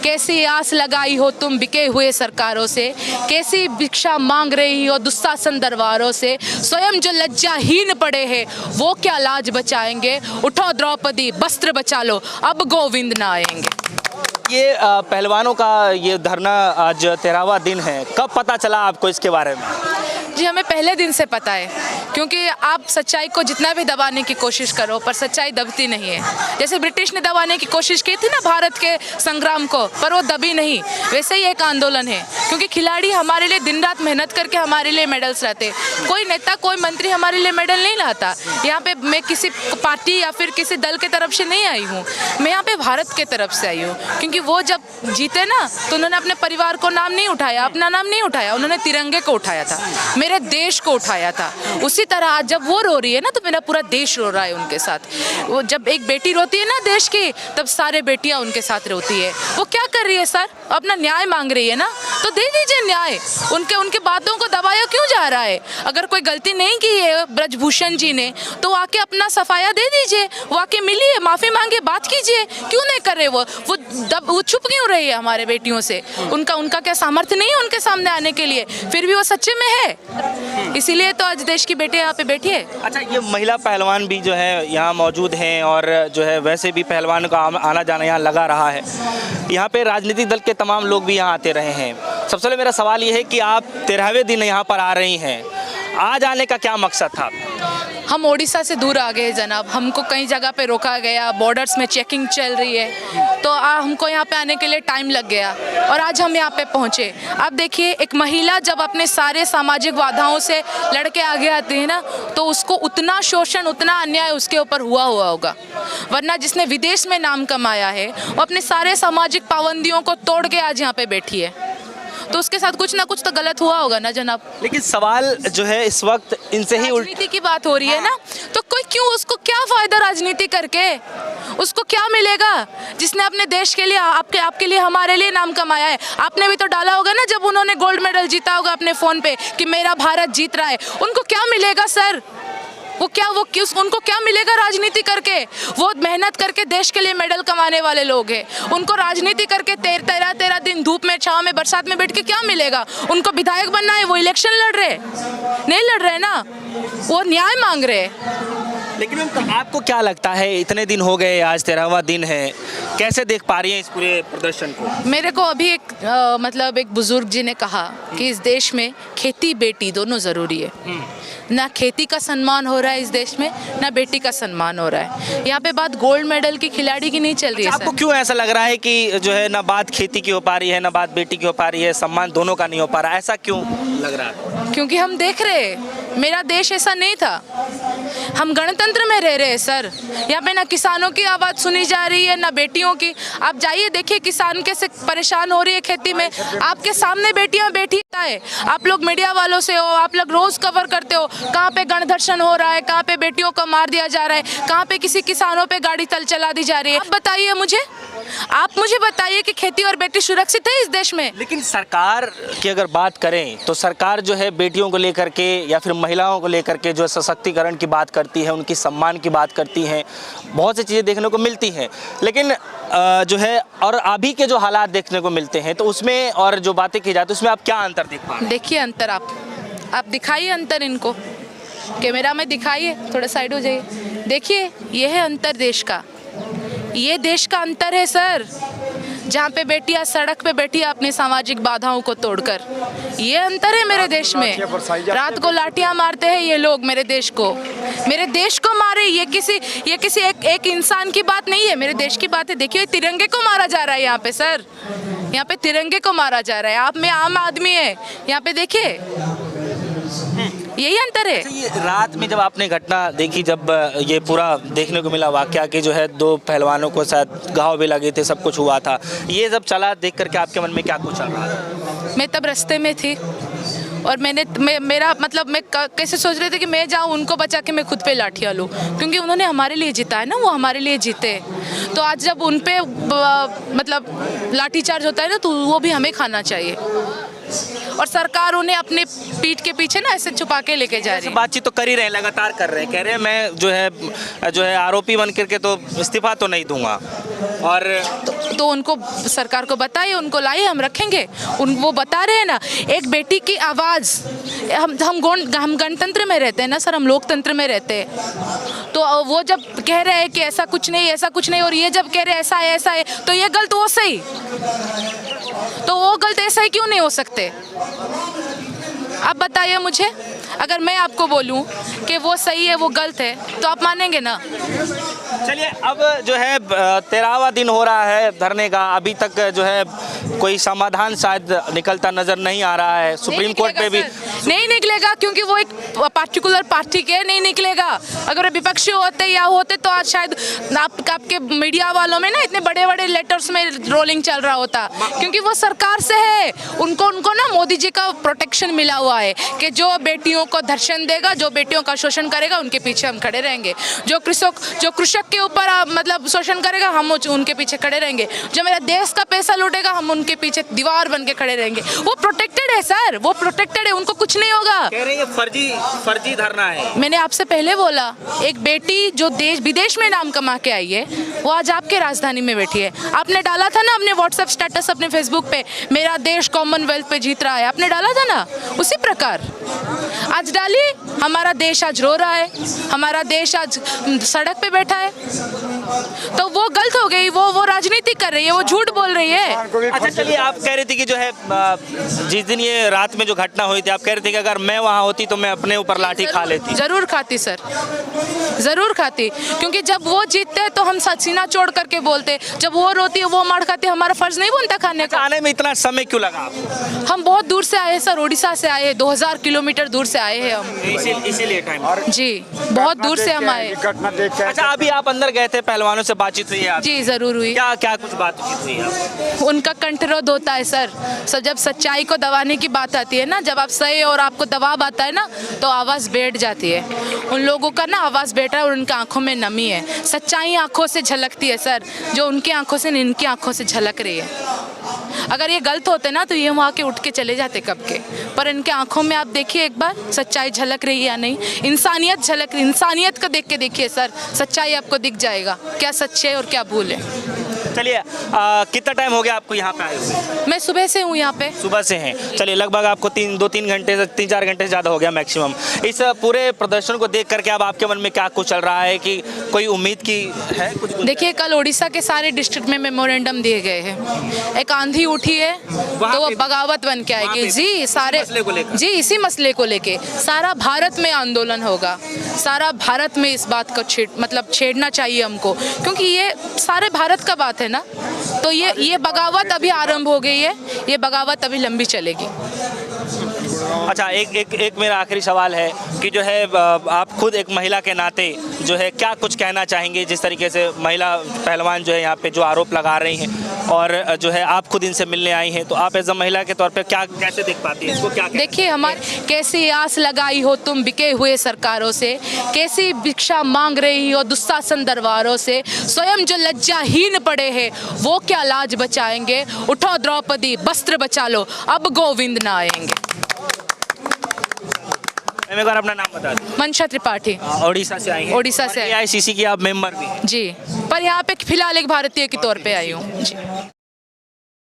कैसी आस लगाई हो तुम बिके हुए सरकारों से, कैसी भिक्षा मांग रही हो दुस्शासन दरबारों से, स्वयं जो लज्जाहीन पड़े हैं वो क्या लाज बचाएंगे, उठो द्रौपदी वस्त्र बचा लो अब गोविंद ना आएंगे। ये पहलवानों का ये धरना आज 13वां दिन है, कब पता चला आपको इसके बारे में? जी हमें पहले दिन से पता है, क्योंकि आप सच्चाई को जितना भी दबाने की कोशिश करो पर सच्चाई दबती नहीं है। जैसे ब्रिटिश ने दबाने की कोशिश की थी ना भारत के संग्राम को, पर वो दबी नहीं, वैसे ही एक आंदोलन है। क्योंकि खिलाड़ी हमारे लिए दिन रात मेहनत करके हमारे लिए मेडल्स लाते, कोई नेता कोई मंत्री हमारे लिए मेडल नहीं लाता। यहाँ पे मैं किसी पार्टी या फिर किसी दल के तरफ से नहीं आई हूँ, मैं यहाँ पे भारत के तरफ से आई हूँ। क्योंकि वो जब जीते ना तो उन्होंने अपने परिवार को नाम नहीं उठाया, अपना नाम नहीं उठाया, उन्होंने तिरंगे को उठाया था, मेरे देश को उठाया था। उसी तरह आज जब वो रो रही है ना तो मेरा पूरा देश रो रहा है उनके साथ। वो जब एक बेटी रोती है ना देश की, तब सारे बेटियां उनके साथ रोती है। वो क्या कर रही है सर, अपना न्याय मांग रही है ना, तो दे दीजिए न्याय। उनके बातों को दबाया क्यों जा रहा है? अगर कोई गलती नहीं की है ब्रजभूषण जी ने तो आके अपना सफाया दे दीजिए, वो आके मिलिए, माफी मांगे, बात कीजिए। क्यों नहीं कर रहे वो छुप क्यों रही है हमारे बेटियों से? उनका क्या सामर्थ्य नहीं है उनके सामने आने के लिए? फिर भी वो सच्चे में है, इसीलिए तो आज देश की बेटियां यहाँ पे बैठी है। अच्छा, ये महिला पहलवान भी जो है यहाँ मौजूद हैं और जो है वैसे भी पहलवानों का आना जाना यहाँ लगा रहा है। यहाँ पे राजनीतिक दल के तमाम लोग भी यहाँ आते रहे हैं। सबसे पहले मेरा सवाल ये है कि आप 13वें दिन यहाँ पर आ रही हैं, आज आने का क्या मकसद था? हम ओडिशा से दूर आ गए जनाब, हमको कई जगह पे रोका गया, बॉर्डर्स में चेकिंग चल रही है, तो हमको यहाँ पे आने के लिए टाइम लग गया और आज हम यहाँ पे पहुँचे। आप देखिए, एक महिला जब अपने सारे सामाजिक बाधाओं से लड़के आगे आती है ना तो उसको उतना शोषण, उतना अन्याय उसके ऊपर हुआ होगा। वरना जिसने विदेश में नाम कमाया है वो अपने सारे सामाजिक पाबंदियों को तोड़ के आज यहाँ पे बैठी है, तो उसके साथ कुछ ना कुछ तो गलत हुआ होगा ना जनाब। लेकिन सवाल जो है इस वक्त इनसे ही राजनीति की बात हो रही है ना, तो कोई क्यों, उसको क्या फायदा राजनीति करके? उसको क्या मिलेगा जिसने अपने देश के लिए, आपके लिए, हमारे लिए नाम कमाया है? आपने भी तो डाला होगा ना जब उन्होंने गोल्ड मेडल जीता होगा अपने फोन पे कि मेरा भारत जीत रहा है। उनको क्या मिलेगा सर? उनको क्या मिलेगा राजनीति करके? वो मेहनत करके देश के लिए मेडल कमाने वाले लोग हैं, उनको राजनीति करके 13 दिन धूप में, छांव में, बरसात में बैठ के क्या मिलेगा? उनको विधायक बनना है, वो इलेक्शन लड़ रहे नहीं लड़ रहे ना, वो न्याय मांग रहे। लेकिन आपको क्या लगता है, इतने दिन हो गए, आज 13वां दिन है, कैसे देख पा रही हैं इस पूरे प्रदर्शन को? मेरे को अभी एक बुजुर्ग जी ने कहा कि इस देश में खेती बेटी दोनों ज़रूरी है। ना खेती का सम्मान हो रहा है इस देश में, ना बेटी का सम्मान हो रहा है। यहाँ पे बात गोल्ड मेडल की खिलाड़ी की नहीं चल रही है। आपको क्यों ऐसा लग रहा है कि जो है ना बात खेती की हो पा रही है, ना बात बेटी की हो पा रही है, सम्मान दोनों का नहीं हो पा रहा, ऐसा क्यों लग रहा है? क्योंकि हम देख रहे हैं मेरा देश ऐसा नहीं था, हम गणतंत्र में रह रहे हैं सर। यहाँ पे ना किसानों की आवाज़ सुनी जा रही है, ना बेटियों की। आप जाइए देखिए किसान कैसे परेशान हो रही है खेती में, आपके सामने बेटियां बैठी है। आप लोग मीडिया वालों से हो, आप लोग रोज कवर करते हो कहाँ पे गणधर्षण हो रहा है, कहाँ पे बेटियों को मार दिया जा रहा है, कहाँ पे किसी किसानों पे गाड़ी तल चला दी जा रही है। आप बताइए मुझे, आप मुझे बताइए कि खेती और बेटी सुरक्षित है इस देश में? लेकिन सरकार की अगर बात करें तो सरकार जो है बेटियों को लेकर के या फिर महिलाओं को लेकर के जो सशक्तिकरण की बात करती है, उनकी सम्मान की बात करती है, बहुत सी चीज़ें देखने को मिलती हैं। लेकिन जो है और अभी के जो हालात देखने को मिलते हैं तो उसमें और जो बातें की जाती है उसमें आप क्या अंतर देख पा रहे हैं? देखिए अंतर, आप दिखाइए अंतर, इनको कैमरा में दिखाइए, थोड़ा साइड हो जाइए, देखिए ये है अंतर देश का, ये देश का अंतर है सर। जहाँ पे बेटियां सड़क पे बैठी है अपनी सामाजिक बाधाओं को तोड़कर, ये अंतर है मेरे देश में। रात को लाठियां मारते हैं ये लोग मेरे देश को मारे। ये किसी एक इंसान की बात नहीं है, मेरे देश की बात है। देखिए तिरंगे को मारा जा रहा है यहाँ पे सर, यहाँ पे तिरंगे को मारा जा रहा है। आप में आम आदमी है यहाँ पे, देखिए यही अंतर है। ये रात में जब आपने घटना देखी, जब ये पूरा देखने को मिला वाकया कि जो है 2 पहलवानों को शायद घाव भी लगे थे, सब कुछ हुआ था, ये जब चला देख करके आपके मन में क्या कुछ चल रहा था? मैं तब रास्ते में थी और मेरा मतलब मैं कैसे सोच रही थी कि मैं जाऊँ उनको बचा के मैं खुद पे लाठियाँ लूँ, क्योंकि उन्होंने हमारे लिए जीता है ना, वो हमारे लिए जीते। तो आज जब उन पे मतलब लाठीचार्ज होता है ना तो वो भी हमें खाना चाहिए। और सरकार उन्हें अपने पीठ के पीछे ना ऐसे छुपा के लेके जा रही है। बातचीत तो कर ही रहे हैं, लगातार कर रहे हैं, कह रहे हैं मैं जो है आरोपी बन करके तो इस्तीफा तो नहीं दूंगा। और तो उनको सरकार को बताइए, उनको लाइए, हम रखेंगे। वो बता रहे हैं ना, एक बेटी की आवाज़, हम गणतंत्र में रहते हैं ना सर, हम लोकतंत्र में रहते हैं। तो वो जब कह रहे हैं कि ऐसा कुछ नहीं, और ये जब कह रहे हैं ऐसा है, तो ये गलत वो सही, तो वो गलत ऐसा ही क्यों नहीं हो सकते? अब बताइए मुझे, अगर मैं आपको बोलूं कि वो सही है वो गलत है, तो आप मानेंगे ना? चलिए, अब जो है 13वां दिन हो रहा है धरने का, अभी तक जो है कोई समाधान शायद निकलता नजर नहीं आ रहा है। सुप्रीम कोर्ट पे भी नहीं निकलेगा, क्योंकि वो एक पर्टिकुलर पार्टी के नहीं निकलेगा। अगर विपक्षी होते या होते तो आज शायद आपके मीडिया वालों में ना इतने बड़े बड़े लेटर्स में रोलिंग चल रहा होता, क्योंकि वो सरकार से है। उनको ना मोदी जी का प्रोटेक्शन मिला हुआ है कि जो बेटियों को धर्षण देगा, जो बेटियों का शोषण करेगा, उनके पीछे हम खड़े रहेंगे। जो कृषक के ऊपर मतलब शोषण करेगा, हम उनके पीछे खड़े रहेंगे। जो मेरा देश का पैसा लूटेगा, हम उनके पीछे दीवार बन के खड़े रहेंगे। वो प्रोटेक्टेड है सर, वो प्रोटेक्टेड है, उनको कुछ नहीं होगा। कह रहे हैं फर्जी धरना है। मैंने आपसे पहले बोला, एक बेटी जो देश विदेश में नाम कमा के आई है, वो आज आपके राजधानी में बैठी है। आपने डाला था ना अपने व्हाट्सएप स्टेटस, अपने फेसबुक पे, मेरा देश कॉमनवेल्थ पे जीत रहा है, आपने डाला था ना, उसी प्रकार आज डालिए। हमारा देश आज रो रहा है, हमारा देश आज सड़क पे बैठा है, तो वो गलत हो गई। वो राजनीति कर रही है, वो झूठ बोल रही है। अच्छा चलिए, आप कह रहे थे कि जो है जिस दिन ये रात में जो घटना हुई थी, आप कह रहे थे कि अगर मैं वहाँ होती तो मैं अपने ऊपर लाठी खा लेती। जरूर खाती सर, जरूर खाती, क्योंकि जब वो जीतते तो हम सीना छोड़ करके बोलते, जब वो रोती है, वो मार खाती, हमारा फर्ज नहीं बनता खाने का। आने में इतना समय क्यों लगा आपको? हम बहुत दूर से आए सर, उड़ीसा से आए, 2000 किलोमीटर दूर से आए हैं हम। इसीलिए टाइम जी, बहुत दूर से हम आए। अच्छा, अभी आप अंदर गए थे, पहलवानों से बातचीत हुई है आपकी? जी जरूर हुई। क्या कुछ बातचीत हुई है? उनका कंठरोध होता है सर, जब सच्चाई को दबाने की बात आती है ना, जब आप सही और आपको दबाव आता है ना, तो आवाज़ बैठ जाती है। उन लोगों का ना आवाज़ बैठ रहा है और उनकी आंखों में नमी है। सच्चाई आंखों से झलकती है सर, जो उनकी आंखों से इनकी आंखों से झलक रही है। अगर ये गलत होते ना तो ये वहाँ के उठ के चले जाते कब के, पर इनके आंखों में आप देखिए एक बार, सच्चाई झलक रही है या नहीं, इंसानियत झलक रही। इंसानियत को देख के देखिए सर, सच्चाई आपको दिख जाएगा, क्या सच्चे है और क्या भूल है। चलिए, कितना टाइम हो गया आपको यहाँ पे आए हुए? मैं सुबह से हूँ यहाँ पे। सुबह से हैं। चलिए, लगभग आपको 3-4 घंटे से ज़्यादा हो गया मैक्सिमम। इस पूरे प्रदर्शन को देख करके अब आपके मन में क्या कुछ चल रहा है, कि कोई उम्मीद की है कुछ? देखिए, कल उड़ीसा के सारे डिस्ट्रिक्ट में मेमोरेंडम दिए गए हैं। एक आंधी उठी है तो वो बगावत बन के आएगी। जी, सारे जी इसी मसले को लेके सारा भारत में आंदोलन होगा। सारा भारत में इस बात को छेड़ना चाहिए हमको, क्योंकि ये सारे भारत का बात है ना। तो ये बगावत अभी आरंभ हो गई है, ये बगावत अभी लंबी चलेगी। अच्छा, एक मेरा आखिरी सवाल है कि जो है आप खुद एक महिला के नाते जो है क्या कुछ कहना चाहेंगे, जिस तरीके से महिला पहलवान जो है यहाँ पे जो आरोप लगा रही हैं, और जो है आप खुद इनसे मिलने आई हैं, तो आप एज अ महिला के तौर पे कैसे देख पाती हैं इसको? क्या देखिए, हमारे कैसी आस लगाई हो तुम बिके हुए सरकारों से, कैसी भिक्षा मांग रही हो दुस्शासन दरबारों से, स्वयं जो लज्जाहीन पड़े हैं वो क्या लाज बचाएंगे। उठो द्रौपदी, वस्त्र बचा लो, अब गोविंद ना आएंगे। एक बार अपना नाम बता दें। मंशा त्रिपाठी, उड़ीसा से आई हैं? उड़ीसा से। AICC की आप मेंबर भी हैं? जी, पर यहाँ पे फिलहाल एक भारतीय के तौर पे आई हूँ जी।